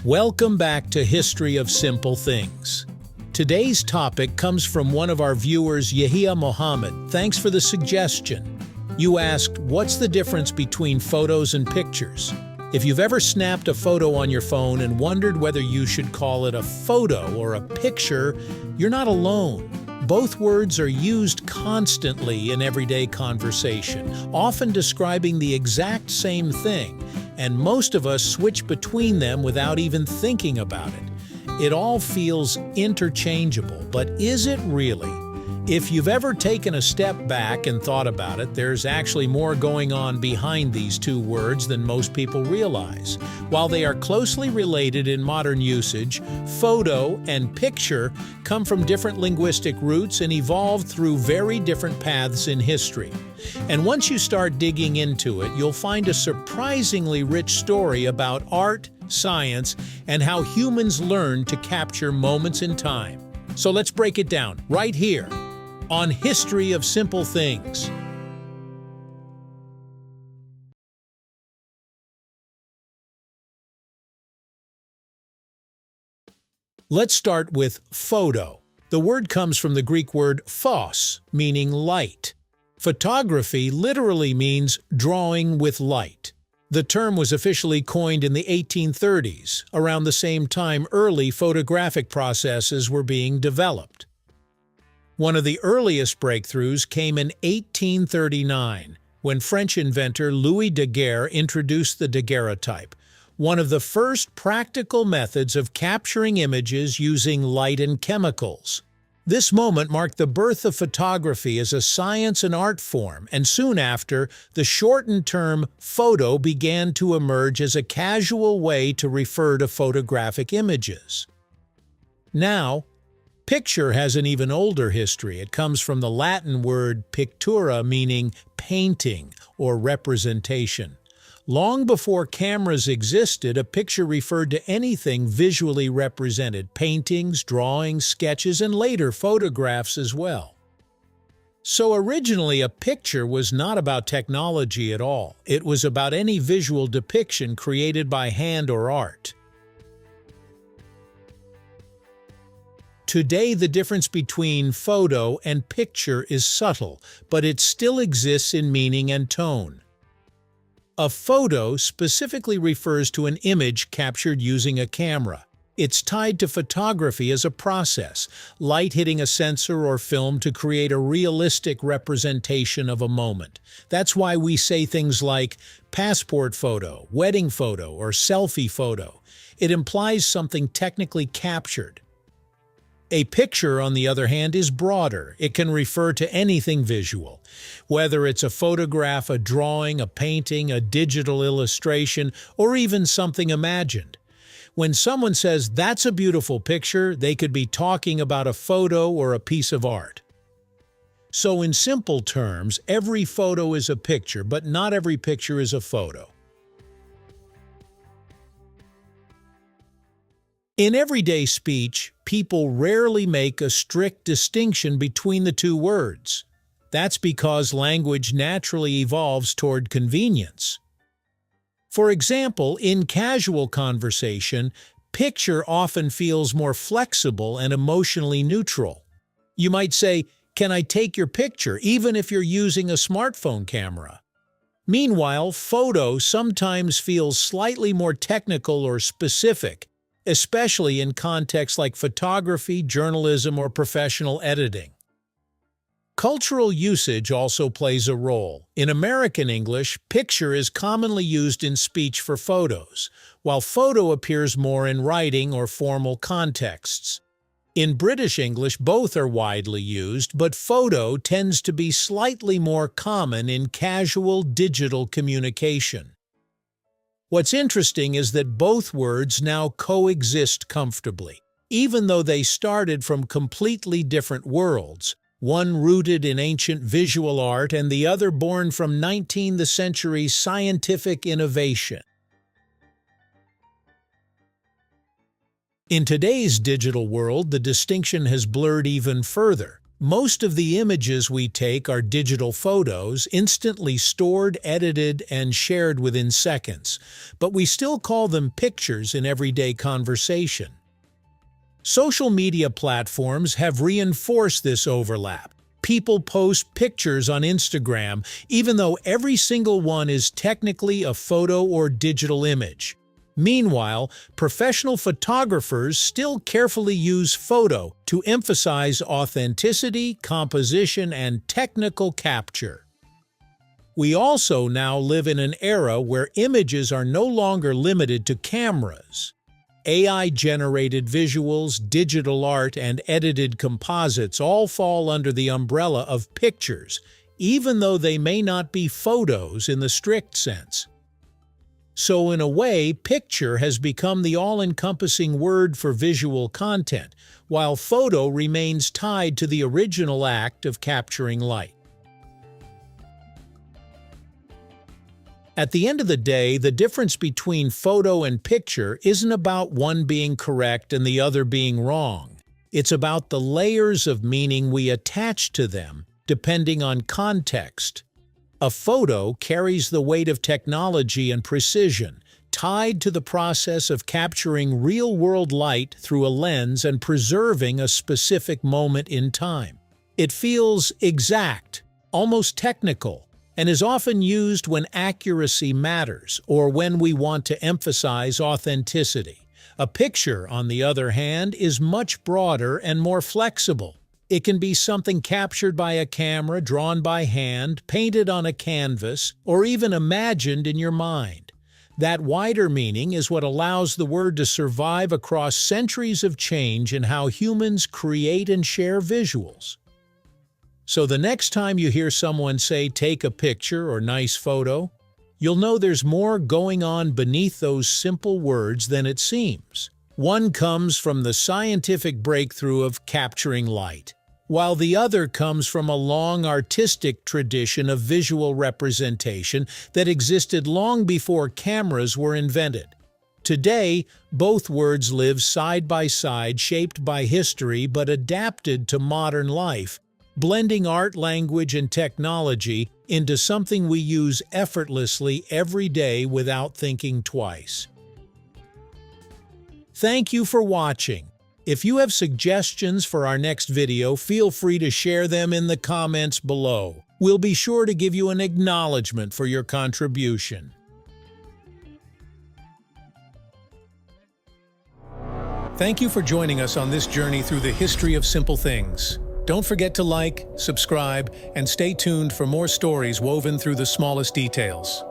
Welcome back to History of Simple Things. Today's topic comes from one of our viewers, Yahia Mohammed. Thanks for the suggestion. You asked, what's the difference between photos and pictures? If you've ever snapped a photo on your phone and wondered whether you should call it a photo or a picture, you're not alone. Both words are used constantly in everyday conversation, often describing the exact same thing, and most of us switch between them without even thinking about it. It all feels interchangeable, but is it really? If you've ever taken a step back and thought about it, there's actually more going on behind these two words than most people realize. While they are closely related in modern usage, photo and picture come from different linguistic roots and evolved through very different paths in history. And once you start digging into it, you'll find a surprisingly rich story about art, science, and how humans learn to capture moments in time. So let's break it down right here on History of Simple Things. Let's start with photo. The word comes from the Greek word phos, meaning light. Photography literally means drawing with light. The term was officially coined in the 1830s, around the same time early photographic processes were being developed. One of the earliest breakthroughs came in 1839, when French inventor Louis Daguerre introduced the daguerreotype, one of the first practical methods of capturing images using light and chemicals. This moment marked the birth of photography as a science and art form, and soon after, the shortened term photo began to emerge as a casual way to refer to photographic images. Now, picture has an even older history. It comes from the Latin word pictura, meaning painting or representation. Long before cameras existed, a picture referred to anything visually represented: paintings, drawings, sketches, and later photographs as well. So originally, a picture was not about technology at all. It was about any visual depiction created by hand or art. Today, the difference between photo and picture is subtle, but it still exists in meaning and tone. A photo specifically refers to an image captured using a camera. It's tied to photography as a process, light hitting a sensor or film to create a realistic representation of a moment. That's why we say things like passport photo, wedding photo, or selfie photo. It implies something technically captured. A picture, on the other hand, is broader. It can refer to anything visual, whether it's a photograph, a drawing, a painting, a digital illustration, or even something imagined. When someone says, "That's a beautiful picture," they could be talking about a photo or a piece of art. So in simple terms, every photo is a picture, but not every picture is a photo. In everyday speech, people rarely make a strict distinction between the two words. That's because language naturally evolves toward convenience. For example, in casual conversation, picture often feels more flexible and emotionally neutral. You might say, "Can I take your picture?" even if you're using a smartphone camera. Meanwhile, photo sometimes feels slightly more technical or specific, especially in contexts like photography, journalism, or professional editing. Cultural usage also plays a role. In American English, picture is commonly used in speech for photos, while photo appears more in writing or formal contexts. In British English, both are widely used, but photo tends to be slightly more common in casual digital communication. What's interesting is that both words now coexist comfortably, even though they started from completely different worlds, one rooted in ancient visual art and the other born from 19th century scientific innovation. In today's digital world, the distinction has blurred even further. Most of the images we take are digital photos, instantly stored, edited, and shared within seconds, but we still call them pictures in everyday conversation. Social media platforms have reinforced this overlap. People post pictures on Instagram, even though every single one is technically a photo or digital image. Meanwhile, professional photographers still carefully use photo to emphasize authenticity, composition, and technical capture. We also now live in an era where images are no longer limited to cameras. AI-generated visuals, digital art, and edited composites all fall under the umbrella of pictures, even though they may not be photos in the strict sense. So in a way, picture has become the all-encompassing word for visual content, while photo remains tied to the original act of capturing light. At the end of the day, the difference between photo and picture isn't about one being correct and the other being wrong. It's about the layers of meaning we attach to them, depending on context. A photo carries the weight of technology and precision, tied to the process of capturing real-world light through a lens and preserving a specific moment in time. It feels exact, almost technical, and is often used when accuracy matters or when we want to emphasize authenticity. A picture, on the other hand, is much broader and more flexible. It can be something captured by a camera, drawn by hand, painted on a canvas, or even imagined in your mind. That wider meaning is what allows the word to survive across centuries of change in how humans create and share visuals. So the next time you hear someone say, "take a picture" or "nice photo," you'll know there's more going on beneath those simple words than it seems. One comes from the scientific breakthrough of capturing light, while the other comes from a long artistic tradition of visual representation that existed long before cameras were invented. Today, both words live side by side, shaped by history but adapted to modern life, blending art, language, and technology into something we use effortlessly every day without thinking twice. Thank you for watching. If you have suggestions for our next video, feel free to share them in the comments below. We'll be sure to give you an acknowledgement for your contribution. Thank you for joining us on this journey through the history of simple things. Don't forget to like, subscribe, and stay tuned for more stories woven through the smallest details.